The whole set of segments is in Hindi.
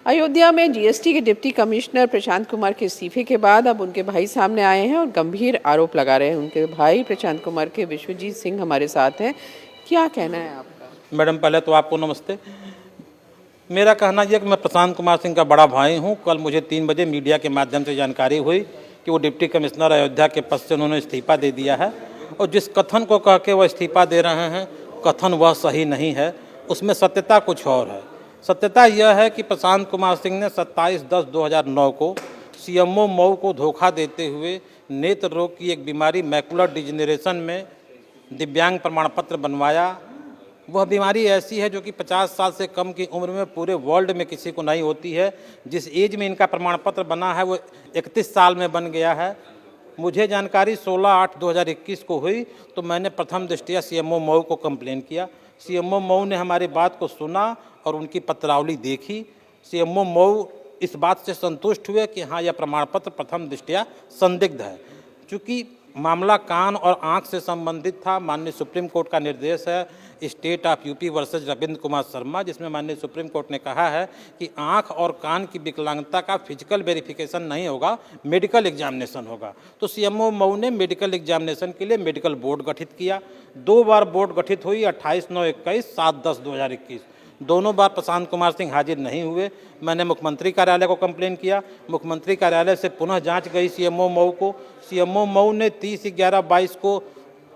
अयोध्या में जीएसटी के डिप्टी कमिश्नर प्रशांत कुमार के इस्तीफे के बाद अब उनके भाई सामने आए हैं और गंभीर आरोप लगा रहे हैं। उनके भाई प्रशांत कुमार के विश्वजीत सिंह हमारे साथ हैं। क्या कहना है आपका? मैडम, पहले तो आपको नमस्ते। मेरा कहना यह कि मैं प्रशांत कुमार सिंह का बड़ा भाई हूं। कल मुझे 3 बजे मीडिया के माध्यम से जानकारी हुई कि वो डिप्टी कमिश्नर अयोध्या के पद से उन्होंने इस्तीफा दे दिया है और जिस कथन को कह के वो इस्तीफा दे रहे हैं, कथन वह सही नहीं है, उसमें सत्यता कुछ और है। सत्यता यह है कि प्रशांत कुमार सिंह ने 27/10/2009 को सीएमओ मऊ को धोखा देते हुए नेत्र रोग की एक बीमारी मैकुलर डिजेनरेशन में दिव्यांग प्रमाण पत्र बनवाया। वह बीमारी ऐसी है जो कि 50 साल से कम की उम्र में पूरे वर्ल्ड में किसी को नहीं होती है। जिस एज में इनका प्रमाण पत्र बना है वो 31 साल में बन गया है। मुझे जानकारी 16/8/2021 को हुई तो मैंने प्रथम दृष्टया सीएमओ मऊ को कंप्लेन किया। सीएमओ मऊ ने हमारी बात को सुना और उनकी पत्रावली देखी। सीएमओ मऊ इस बात से संतुष्ट हुए कि हाँ, यह प्रमाण पत्र प्रथम दृष्टया संदिग्ध है। चूँकि मामला कान और आँख से संबंधित था, माननीय सुप्रीम कोर्ट का निर्देश है state of UP versus Ravindra Kumar Sharma, जिसमें माननीय सुप्रीम कोर्ट ने कहा है कि आँख और कान की विकलांगता का फिजिकल वेरिफिकेशन नहीं होगा, मेडिकल एग्जामिनेशन होगा। तो सीएमओ मऊ ने मेडिकल एग्जामिनेशन के लिए मेडिकल बोर्ड गठित किया। 2 बार बोर्ड गठित हुई, 28/9/21, 7/10/2021। दोनों बार प्रशांत कुमार सिंह हाजिर नहीं हुए। मैंने मुख्यमंत्री कार्यालय को कंप्लेन किया। मुख्यमंत्री कार्यालय से पुनः जांच गई सीएमओ मऊ को। सीएमओ मऊ ने 30/11/22 को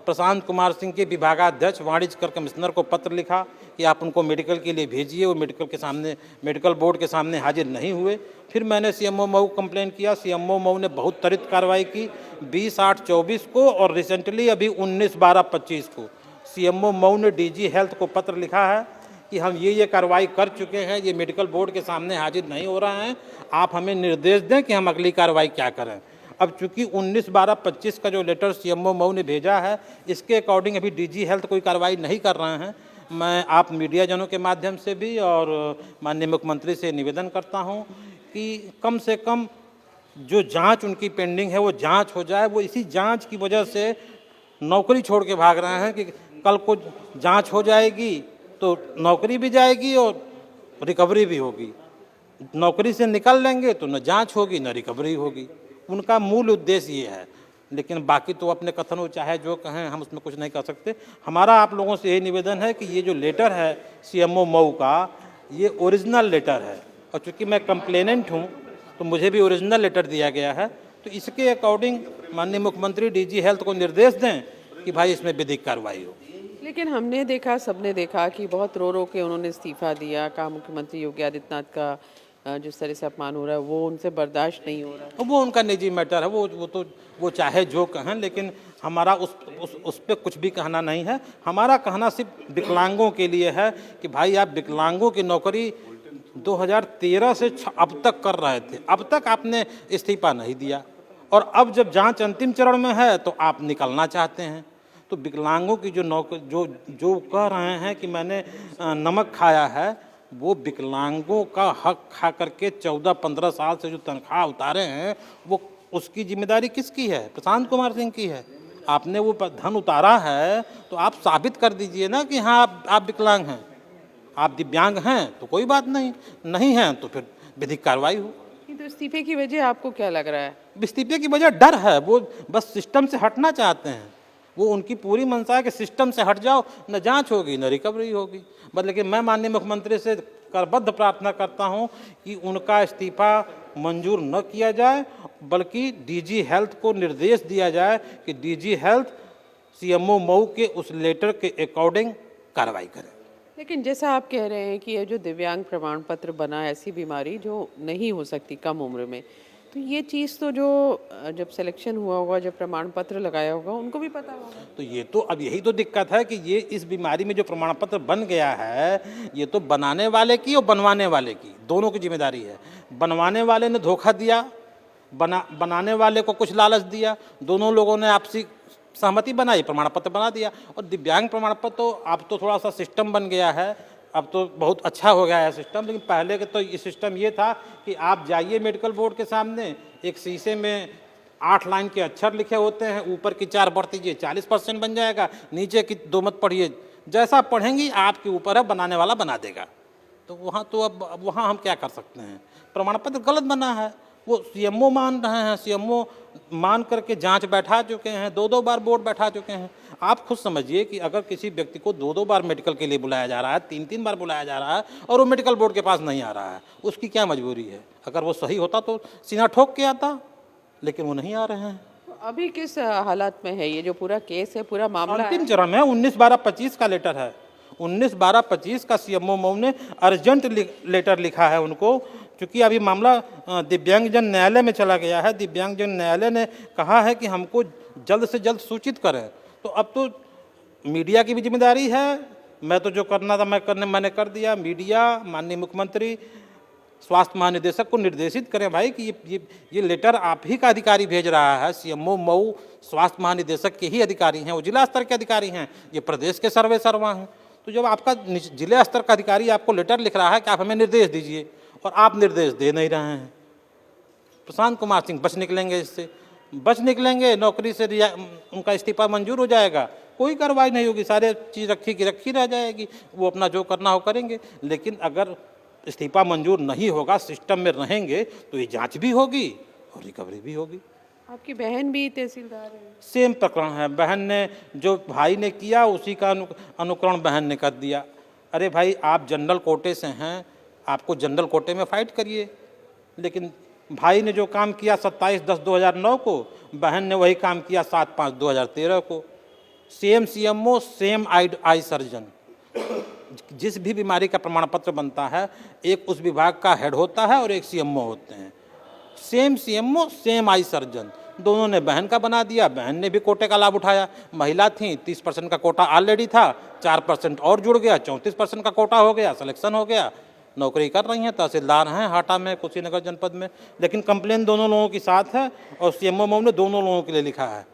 प्रशांत कुमार सिंह के विभागाध्यक्ष वाणिज्य कर कमिश्नर को पत्र लिखा कि आप उनको मेडिकल के लिए भेजिए। वो मेडिकल बोर्ड के सामने हाजिर नहीं हुए। फिर मैंने सीएमओ मऊ कंप्लेन किया। सीएमओ मऊ ने बहुत त्वरित कार्रवाई की। 20/8/24 को और रिसेंटली अभी 19/12/25 को सीएमओ मऊ ने डीजी हेल्थ को पत्र लिखा है कि हम ये कार्रवाई कर चुके हैं, ये मेडिकल बोर्ड के सामने हाजिर नहीं हो रहा है, आप हमें निर्देश दें कि हम अगली कार्रवाई क्या करें। अब चूंकि 19/12/25 का जो लेटर सीएमओ मऊ ने भेजा है, इसके अकॉर्डिंग अभी डीजी हेल्थ कोई कार्रवाई नहीं कर रहे हैं। मैं आप मीडिया जनों के माध्यम से भी और माननीय मुख्यमंत्री से निवेदन करता हूं कि कम से कम जो जांच उनकी पेंडिंग है वो जांच हो जाए। वो इसी जांच की वजह से नौकरी छोड़ के भाग रहे हैं कि कल को जाँच हो जाएगी तो नौकरी भी जाएगी और रिकवरी भी होगी। नौकरी से निकल लेंगे तो न जांच होगी न रिकवरी होगी। उनका मूल उद्देश्य ये है। लेकिन बाकी तो अपने कथनों चाहे जो कहें, हम उसमें कुछ नहीं कर सकते। हमारा आप लोगों से यही निवेदन है कि ये जो लेटर है सीएमओ मऊ का, ये ओरिजिनल लेटर है और चूँकि मैं कंप्लेनेंट हूँ तो मुझे भी ओरिजिनल लेटर दिया गया है। तो इसके अकॉर्डिंग माननीय मुख्यमंत्री डीजी हेल्थ को निर्देश दें कि भाई इसमें विधिक कार्रवाई हो। लेकिन हमने देखा, सबने देखा कि बहुत रो रो के उन्होंने इस्तीफा दिया। कहा मुख्यमंत्री योगी आदित्यनाथ का जिस तरह से अपमान हो रहा है वो उनसे बर्दाश्त नहीं हो रहा है। वो उनका निजी मैटर है, वो चाहे जो कहें, लेकिन हमारा उस पर कुछ भी कहना नहीं है। हमारा कहना सिर्फ विकलांगों के लिए है कि भाई आप विकलांगों की नौकरी 2013 से अब तक कर रहे थे, अब तक आपने इस्तीफा नहीं दिया और अब जब जांच अंतिम चरण में है तो आप निकलना चाहते हैं। तो विकलांगों की जो कह रहे हैं कि मैंने नमक खाया है, वो विकलांगों का हक खा करके 14-15 साल से जो तनख्वाह उतारे हैं, वो उसकी जिम्मेदारी किसकी है? प्रशांत कुमार सिंह की है। आपने वो धन उतारा है तो आप साबित कर दीजिए ना कि हाँ आप विकलांग हैं, आप दिव्यांग हैं तो कोई बात नहीं हैं तो फिर विधिक कार्रवाई हो। तो इस्तीफे की वजह आपको क्या लग रहा है? इस्तीफे की वजह डर है। वो बस सिस्टम से हटना चाहते हैं। वो उनकी पूरी मंशा है कि सिस्टम से हट जाओ, न जांच होगी न रिकवरी होगी। बस लेकिन मैं माननीय मुख्यमंत्री से करबद्ध प्रार्थना करता हूं कि उनका इस्तीफा मंजूर न किया जाए, बल्कि डीजी हेल्थ को निर्देश दिया जाए कि डीजी हेल्थ सीएमओ मऊ के उस लेटर के अकॉर्डिंग कार्रवाई करे। लेकिन जैसा आप कह रहे हैं कि ये जो दिव्यांग प्रमाण पत्र बना, ऐसी बीमारी जो नहीं हो सकती कम उम्र में, तो ये चीज़ तो जो जब सिलेक्शन हुआ होगा, जब प्रमाण पत्र लगाया होगा, उनको भी पता होगा। तो ये तो अब यही तो दिक्कत है कि ये इस बीमारी में जो प्रमाण पत्र बन गया है, ये तो बनाने वाले की और बनवाने वाले की दोनों की जिम्मेदारी है। बनवाने वाले ने धोखा दिया, बनाने वाले को कुछ लालच दिया, दोनों लोगों ने आपसी सहमति बनाई, प्रमाण पत्र बना दिया। और दिव्यांग प्रमाण पत्र तो अब तो थोड़ा सा सिस्टम बन गया है, अब तो बहुत अच्छा हो गया है सिस्टम। लेकिन पहले के तो ये सिस्टम ये था कि आप जाइए मेडिकल बोर्ड के सामने, एक शीशे में 8 लाइन के अक्षर लिखे होते हैं, ऊपर की 4 बढ़ दीजिए 40% बन जाएगा, नीचे की 2 मत पढ़िए, जैसा पढ़ेंगी आपके ऊपर है, बनाने वाला बना देगा। तो वहाँ तो अब वहाँ हम क्या कर सकते हैं? प्रमाण पत्र गलत बना है, वो सीएमओ मान रहे हैं, सीएमओ मान करके जांच बैठा चुके हैं, 2-2 बार बोर्ड बैठा चुके हैं। आप खुद समझिए कि अगर किसी व्यक्ति को 2-2 बार मेडिकल के लिए बुलाया जा रहा है, 3-3 बार बुलाया जा रहा है और वो मेडिकल बोर्ड के पास नहीं आ रहा है, उसकी क्या मजबूरी है? अगर वो सही होता तो सीना ठोक के आता, लेकिन वो नहीं आ रहे हैं। तो अभी किस हालात में है ये जो पूरा केस है, पूरा मामला अंतिम है? चरण है, 19/12/25 का लेटर है। 19/12/25 का सीएमओ मऊ ने अर्जेंट लेटर लिखा है उनको, क्योंकि अभी मामला दिव्यांगजन न्यायालय में चला गया है। दिव्यांगजन न्यायालय ने कहा है कि हमको जल्द से जल्द सूचित करें। तो अब तो मीडिया की भी जिम्मेदारी है। मैं तो जो करना था मैंने कर दिया। मीडिया, माननीय मुख्यमंत्री, स्वास्थ्य महानिदेशक को निर्देशित करें भाई कि ये लेटर आप ही का अधिकारी भेज रहा है। सीएमओ मऊ स्वास्थ्य महानिदेशक के ही अधिकारी हैं, वो जिला स्तर के अधिकारी हैं, ये प्रदेश के सर्वे सर्वा हैं। तो जब आपका जिला स्तर का अधिकारी आपको लेटर लिख रहा है कि आप हमें निर्देश दीजिए, और आप निर्देश दे नहीं रहे हैं, प्रशांत कुमार सिंह बच निकलेंगे, इससे बच निकलेंगे, नौकरी से उनका इस्तीफा मंजूर हो जाएगा, कोई कार्रवाई नहीं होगी, सारे चीज़ रखी की रखी रह जाएगी, वो अपना जो करना हो करेंगे। लेकिन अगर इस्तीफा मंजूर नहीं होगा, सिस्टम में रहेंगे, तो ये जांच भी होगी और रिकवरी भी होगी। आपकी बहन भी तहसीलदार है? सेम प्रकरण है। बहन ने जो भाई ने किया उसी का अनुकरण बहन ने कर दिया। अरे भाई, आप जनरल कोटे से हैं, आपको जनरल कोटे में फाइट करिए। लेकिन भाई ने जो काम किया 27/10/2009 को, बहन ने वही काम किया 7/5/2013 को। Same CMO, same eye surgeon. जिस भी बीमारी का प्रमाण पत्र बनता है, एक उस विभाग का हेड होता है और एक सीएमओ होते हैं। Same CMO, same eye surgeon, दोनों ने बहन का बना दिया। बहन ने भी कोटे का लाभ उठाया। महिला थी, 30% का कोटा ऑलरेडी था, 4% और जुड़ गया, 34% का कोटा हो गया, सिलेक्शन हो गया, नौकरी कर रही हैं, तहसीलदार हैं हाटा में, कुशीनगर जनपद में। लेकिन कंप्लेन दोनों लोगों के साथ है और सीएमओ मऊ ने दोनों लोगों के लिए लिखा है।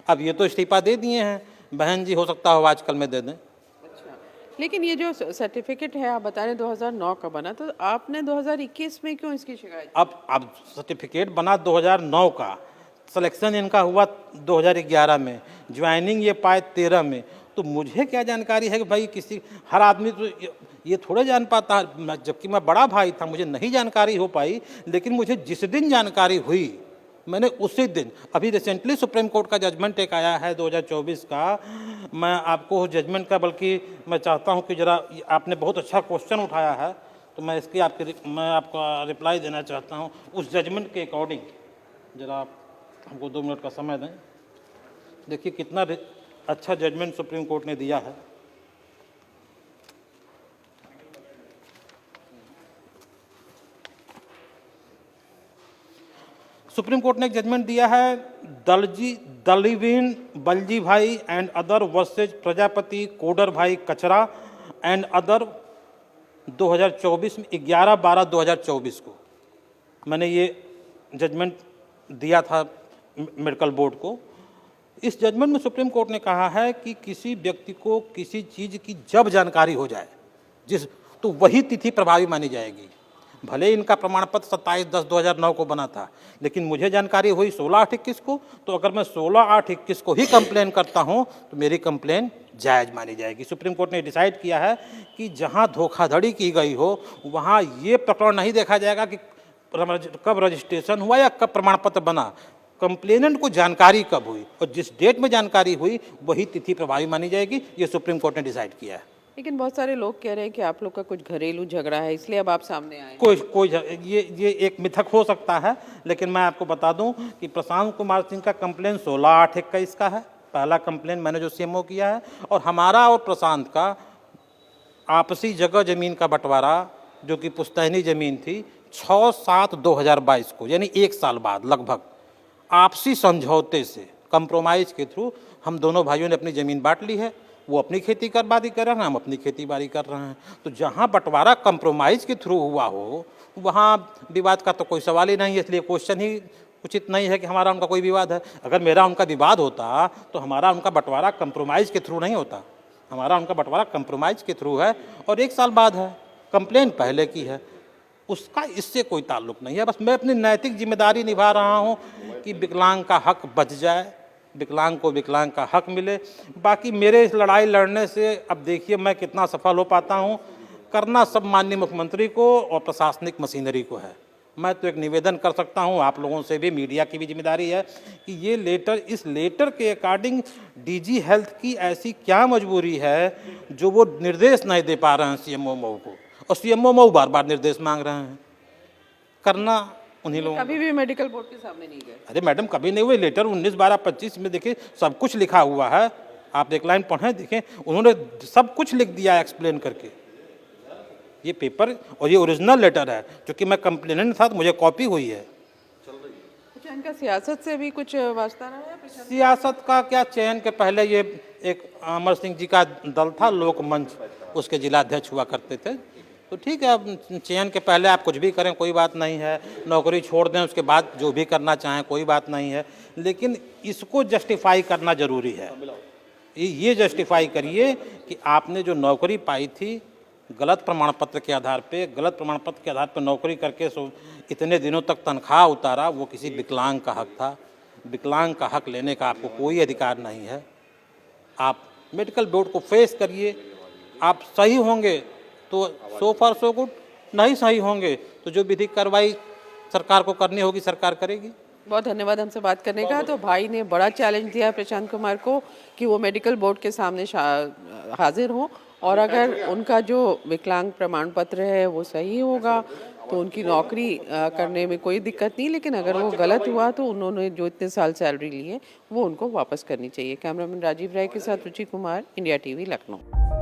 अब ये तो इस्तीफा दे दिए हैं, बहन जी हो सकता हो आजकल में दे दें। अच्छा, लेकिन ये जो सर्टिफिकेट है आप बता रहे 2009 का बना, तो आपने 2021 में क्यों इसकी शिकायत? अब सर्टिफिकेट बना 2009 का, सिलेक्शन इनका हुआ 2011 में, ज्वाइनिंग ये पाए 13 में। तो मुझे क्या जानकारी है कि भाई किसी हर आदमी तो ये थोड़े जान पाता है, जबकि मैं बड़ा भाई था, मुझे नहीं जानकारी हो पाई। लेकिन मुझे जिस दिन जानकारी हुई, मैंने उसी दिन, अभी रिसेंटली सुप्रीम कोर्ट का जजमेंट एक आया है 2024 का, मैं आपको जजमेंट का, बल्कि मैं चाहता हूं कि ज़रा, आपने बहुत अच्छा क्वेश्चन उठाया है, तो मैं मैं आपका रिप्लाई देना चाहता हूं उस जजमेंट के अकॉर्डिंग। ज़रा आप हमको 2 मिनट का समय दें। देखिए कितना अच्छा जजमेंट सुप्रीम कोर्ट ने दिया है। सुप्रीम कोर्ट ने एक जजमेंट दिया है, दलवीन बलजी भाई and other versus Prajapati coder भाई कचरा एंड अदर 2024 में 11/12/2024 को मैंने ये जजमेंट दिया था मेडिकल बोर्ड को। इस जजमेंट में सुप्रीम कोर्ट ने कहा है कि किसी व्यक्ति को किसी चीज़ की जब जानकारी हो जाए, तो वही तिथि प्रभावी मानी जाएगी। भले इनका प्रमाण पत्र 27/10/2009 को बना था, लेकिन मुझे जानकारी हुई 16/8/21 को, तो अगर मैं 16/8/21 को ही कंप्लेन करता हूं तो मेरी कंप्लेन जायज़ मानी जाएगी। सुप्रीम कोर्ट ने डिसाइड किया है कि जहां धोखाधड़ी की गई हो, वहां ये प्रकरण नहीं देखा जाएगा कि कब रजिस्ट्रेशन हुआ या कब प्रमाण पत्र बना, कंप्लेनेंट को जानकारी कब हुई और जिस डेट में जानकारी हुई वही तिथि प्रभावी मानी जाएगी। ये सुप्रीम कोर्ट ने डिसाइड किया है। लेकिन बहुत सारे लोग कह रहे हैं कि आप लोग का कुछ घरेलू झगड़ा है, इसलिए अब आप सामने आए। कोई ये एक मिथक हो सकता है, लेकिन मैं आपको बता दूं कि प्रशांत कुमार सिंह का कंप्लेन 16/8/21 का है, पहला कंप्लेन मैंने जो सीएमओ किया है। और हमारा और प्रशांत का आपसी जगह जमीन का बंटवारा, जो कि पुश्तैनी जमीन थी, 6/7/2022 को, यानी 1 साल बाद लगभग, आपसी समझौते से, कंप्रोमाइज़ के थ्रू हम दोनों भाइयों ने अपनी ज़मीन बांट ली है। वो अपनी खेती बाड़ी कर रहे हैं, हम अपनी खेती बाड़ी कर रहे हैं। तो जहाँ बंटवारा कंप्रोमाइज़ के थ्रू हुआ हो, वहाँ विवाद का तो कोई सवाल ही नहीं है, इसलिए क्वेश्चन ही उचित नहीं है कि हमारा उनका कोई विवाद है। अगर मेरा उनका विवाद होता तो हमारा उनका बंटवारा कंप्रोमाइज़ के थ्रू नहीं होता, हमारा उनका बंटवारा कंप्रोमाइज़ के थ्रू है और 1 साल बाद है। कंप्लेन पहले की है, उसका इससे कोई ताल्लुक़ नहीं है। बस मैं अपनी नैतिक जिम्मेदारी निभा रहा हूँ कि विकलांग का हक बच जाए, विकलांग को विकलांग का हक मिले। बाकी मेरे इस लड़ाई लड़ने से अब देखिए मैं कितना सफल हो पाता हूँ। करना सब माननीय मुख्यमंत्री को और प्रशासनिक मशीनरी को है। मैं तो एक निवेदन कर सकता हूं, आप लोगों से भी, मीडिया की भी जिम्मेदारी है कि ये लेटर, इस लेटर के अकॉर्डिंग डीजी हेल्थ की ऐसी क्या मजबूरी है जो वो निर्देश नहीं दे पा रहे हैं सीएमओ मऊ को, और सीएमओ मऊ बार बार निर्देश मांग रहे हैं। करना उन्हीं लोगों। कभी भी मेडिकल बोर्ड के सामने नहीं गए। अरे मैडम, कभी नहीं हुए। लेटर 19/12/25 में देखिए सब कुछ लिखा हुआ है, आप एक लाइन पढ़ें, देखें, उन्होंने सब कुछ लिख दिया एक्सप्लेन करके। ये पेपर और ये ओरिजिनल लेटर है, क्योंकि मैं कंप्लेनेंट था तो मुझे कॉपी हुई है। अच्छा, इनका सियासत से भी कुछ वास्ता रहा है? सियासत का क्या, चयन के पहले ये एक अमर सिंह जी का दल था, लोकमंच, उसके जिलाध्यक्ष हुआ करते थे। तो ठीक है, अब चयन के पहले आप कुछ भी करें कोई बात नहीं है, नौकरी छोड़ दें उसके बाद जो भी करना चाहें कोई बात नहीं है, लेकिन इसको जस्टिफाई करना जरूरी है। ये जस्टिफाई करिए कि आपने जो नौकरी पाई थी गलत प्रमाण पत्र के आधार पे, गलत प्रमाण पत्र के आधार पर नौकरी करके इतने दिनों तक तनख्वाह उतारा, वो किसी विकलांग का हक था। विकलांग का हक लेने का आपको कोई अधिकार नहीं है। आप मेडिकल बोर्ड को फेस करिए, आप सही होंगे तो सो फार सो गुड, नहीं सही होंगे तो जो विधिक कार्रवाई सरकार को करनी होगी सरकार करेगी। बहुत धन्यवाद हमसे बात करने का। तो भाई ने बड़ा चैलेंज दिया है प्रशांत कुमार को कि वो मेडिकल बोर्ड के सामने हाजिर हों, और अगर उनका जो विकलांग प्रमाण पत्र है वो सही होगा तो उनकी नौकरी करने में कोई दिक्कत नहीं, लेकिन अगर वो गलत हुआ तो उन्होंने जो इतने साल सैलरी ली है वो उनको वापस करनी चाहिए। कैमरामैन राजीव राय के साथ रुचि कुमार, इंडिया टीवी, लखनऊ।